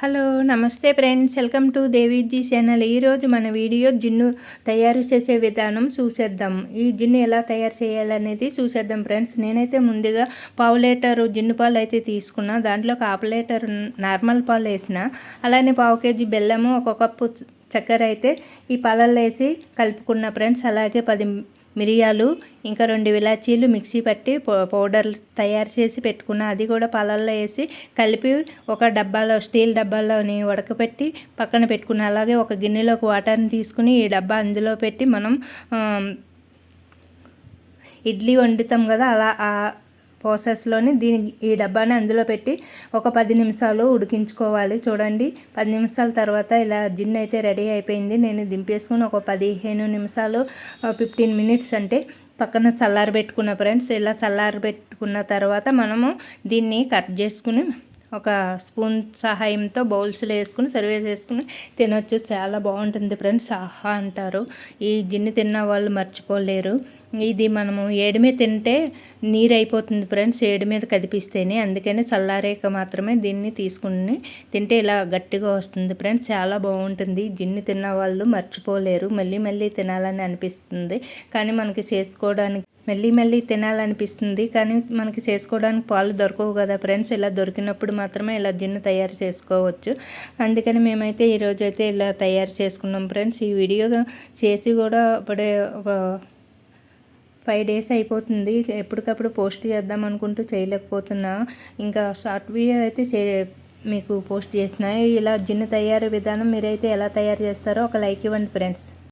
Hello నమస్తే friends, welcome to Deviji channel. ఈరోజు మన వీడియో జిన్ను తయారు చేసే విధానం చూసేద్దాం. ఈ జిన్ను ఎలా తయారు చేయాలనేది చూసేద్దాం ఫ్రెండ్స్. నేనైతే ముందుగా పావు లీటరు జిన్ను పాలు అయితే తీసుకున్నా. దాంట్లో హాఫ్ లీటర్ నార్మల్ పాలు వేసిన, అలానే పావు కేజీ బెల్లము, ఒక కప్పు చక్కెర అయితే ఈ పాలల్లో వేసి కలుపుకున్న ఫ్రెండ్స్. అలాగే 10 మిరియాలు, ఇంకా 2 ఇలాచీలు మిక్సీ పట్టి పౌడర్ తయారు చేసి పెట్టుకున్న, అది కూడా పాలల్లో వేసి కలిపి ఒక డబ్బాలో, స్టీల్ డబ్బాలోని ఉడకపెట్టి పక్కన పెట్టుకున్న. అలాగే ఒక గిన్నెలోకి వాటర్ని తీసుకుని ఈ డబ్బా అందులో పెట్టి మనం ఇడ్లీ వండుతాం కదా, అలా ప్రాసెస్లోని ఈ డబ్బాని అందులో పెట్టి ఒక 10 నిమిషాలు ఉడికించుకోవాలి. చూడండి, 10 నిమిషాల తర్వాత ఇలా జిన్ అయితే రెడీ అయిపోయింది. నేను దింపేసుకుని ఒక 15 నిమిషాలు 15 మినిట్స్ అంటే పక్కన చల్లారబెట్టుకున్న ఫ్రెండ్స్. ఇలా చల్లారబెట్టుకున్న తర్వాత మనము దీన్ని కట్ చేసుకుని ఒక స్పూన్ సహాయంతో బౌల్స్లో వేసుకుని సర్వ్ చేసుకుని తినొచ్చు. చాలా బాగుంటుంది ఫ్రెండ్స్, ఆహా అంటారు. ఈ జిన్ను తిన్న వాళ్ళు మర్చిపోలేరు. ఇది మనము ఏడి మీద తింటే నీరు అయిపోతుంది ఫ్రెండ్స్, ఏడి మీద కదిపిస్తేనే. అందుకని చల్లారేక మాత్రమే దీన్ని తీసుకుని తింటే ఇలా గట్టిగా వస్తుంది ఫ్రెండ్స్. చాలా బాగుంటుంది. జిన్ను తిన్న వాళ్ళు మర్చిపోలేరు. మళ్ళీ మళ్ళీ తినాలని అనిపిస్తుంది, కానీ మనకి చేసుకోవడానికి మళ్ళీ తినాలనిపిస్తుంది, కానీ మనకి చేసుకోవడానికి పాలు దొరకవు కదా ఫ్రెండ్స్. ఇలా దొరికినప్పుడు మాత్రమే ఇలా జిన్ను తయారు చేసుకోవచ్చు. అందుకని మేమైతే ఈరోజు అయితే ఇలా తయారు చేసుకున్నాం ఫ్రెండ్స్. ఈ వీడియో చేసి కూడా అప్పుడే ఒక 5 డేస్ అయిపోతుంది. ఎప్పటికప్పుడు పోస్ట్ చేద్దాం అనుకుంటూ చేయలేకపోతున్నా. ఇంకా షార్ట్ వీడియో అయితే మీకు పోస్ట్ చేసిన. ఇలా జిన్ను తయారీ విధానం మీరైతే ఎలా తయారు చేస్తారో ఒక లైక్ ఇవ్వండి ఫ్రెండ్స్.